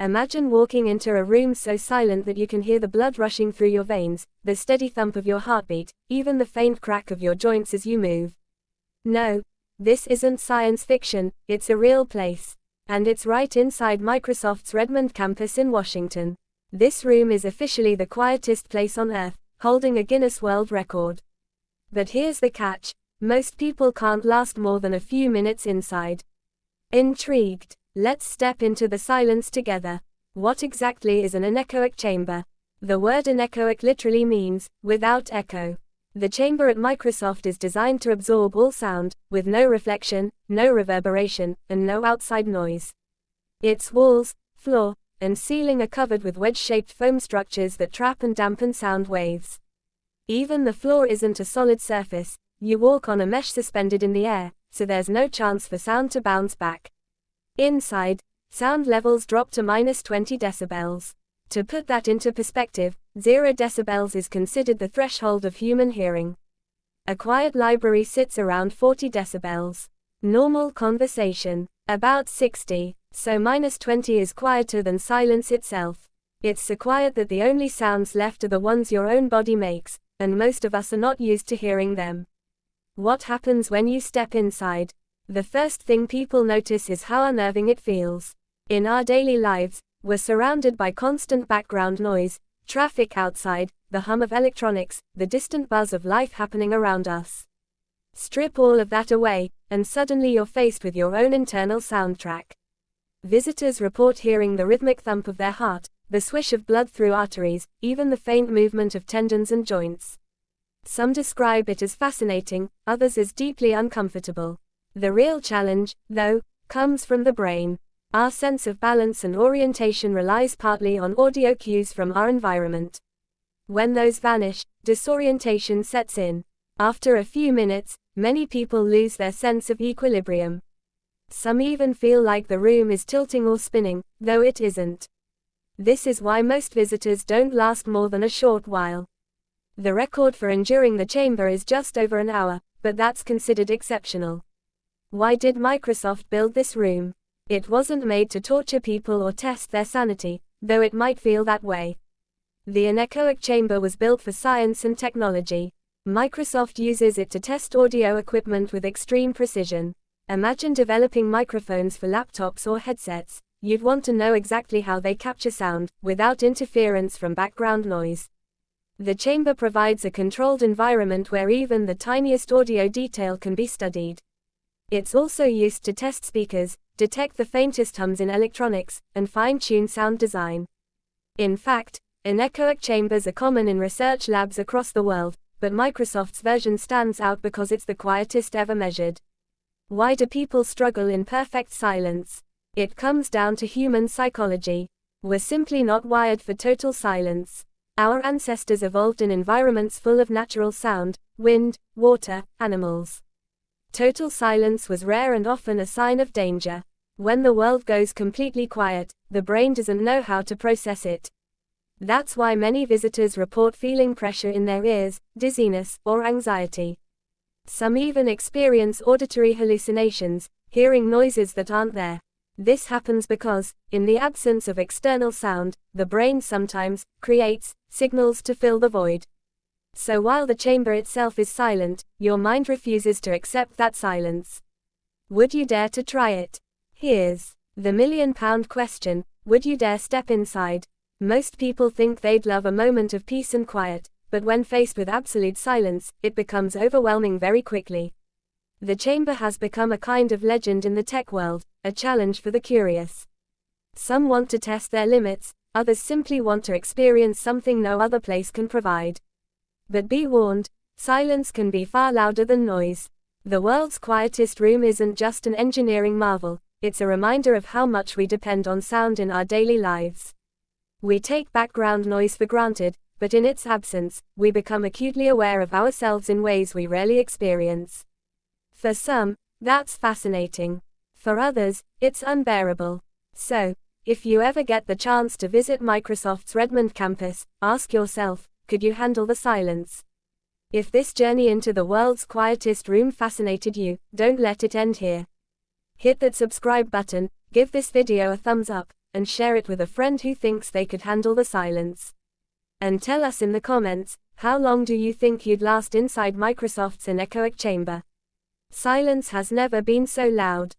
Imagine walking into a room so silent that you can hear the blood rushing through your veins, the steady thump of your heartbeat, even the faint crack of your joints as you move. No, this isn't science fiction, it's a real place. And it's right inside Microsoft's Redmond campus in Washington. This room is officially the quietest place on Earth, holding a Guinness World Record. But here's the catch: most people can't last more than a few minutes inside. Intrigued? Let's step into the silence together. What exactly is an anechoic chamber? The word anechoic literally means without echo. The chamber at Microsoft is designed to absorb all sound, with no reflection, no reverberation, and no outside noise. Its walls, floor, and ceiling are covered with wedge-shaped foam structures that trap and dampen sound waves. Even the floor isn't a solid surface, you walk on a mesh suspended in the air, so there's no chance for sound to bounce back. Inside, sound levels drop to -20 decibels. To put that into perspective, 0 decibels is considered the threshold of human hearing. A quiet library sits around 40 decibels. Normal conversation, about 60, so -20 is quieter than silence itself. It's so quiet that the only sounds left are the ones your own body makes, and most of us are not used to hearing them. What happens when you step inside? The first thing people notice is how unnerving it feels. In our daily lives, we're surrounded by constant background noise, traffic outside, the hum of electronics, the distant buzz of life happening around us. Strip all of that away, and suddenly you're faced with your own internal soundtrack. Visitors report hearing the rhythmic thump of their heart, the swish of blood through arteries, even the faint movement of tendons and joints. Some describe it as fascinating, others as deeply uncomfortable. The real challenge, though, comes from the brain. Our sense of balance and orientation relies partly on audio cues from our environment. When those vanish, disorientation sets in. After a few minutes, many people lose their sense of equilibrium. Some even feel like the room is tilting or spinning, though it isn't. This is why most visitors don't last more than a short while. The record for enduring the chamber is just over an hour, but that's considered exceptional. Why did Microsoft build this room? It wasn't made to torture people or test their sanity, though it might feel that way. The anechoic chamber was built for science and technology. Microsoft uses it to test audio equipment with extreme precision. Imagine developing microphones for laptops or headsets. You'd want to know exactly how they capture sound, without interference from background noise. The chamber provides a controlled environment where even the tiniest audio detail can be studied. It's also used to test speakers, detect the faintest hums in electronics, and fine-tune sound design. In fact, anechoic chambers are common in research labs across the world, but Microsoft's version stands out because it's the quietest ever measured. Why do people struggle in perfect silence? It comes down to human psychology. We're simply not wired for total silence. Our ancestors evolved in environments full of natural sound, wind, water, animals. Total silence was rare and often a sign of danger. When the world goes completely quiet, the brain doesn't know how to process it. That's why many visitors report feeling pressure in their ears, dizziness, or anxiety. Some even experience auditory hallucinations, hearing noises that aren't there. This happens because, in the absence of external sound, the brain sometimes creates signals to fill the void. So while the chamber itself is silent, your mind refuses to accept that silence. Would you dare to try it? Here's the million-pound question: would you dare step inside? Most people think they'd love a moment of peace and quiet, but when faced with absolute silence, it becomes overwhelming very quickly. The chamber has become a kind of legend in the tech world, a challenge for the curious. Some want to test their limits, others simply want to experience something no other place can provide. But be warned, silence can be far louder than noise. The world's quietest room isn't just an engineering marvel, it's a reminder of how much we depend on sound in our daily lives. We take background noise for granted, but in its absence, we become acutely aware of ourselves in ways we rarely experience. For some, that's fascinating. For others, it's unbearable. So, if you ever get the chance to visit Microsoft's Redmond campus, ask yourself, could you handle the silence? If this journey into the world's quietest room fascinated you, don't let it end here. Hit that subscribe button, give this video a thumbs up, and share it with a friend who thinks they could handle the silence. And tell us in the comments, how long do you think you'd last inside Microsoft's Anechoic chamber? Silence has never been so loud.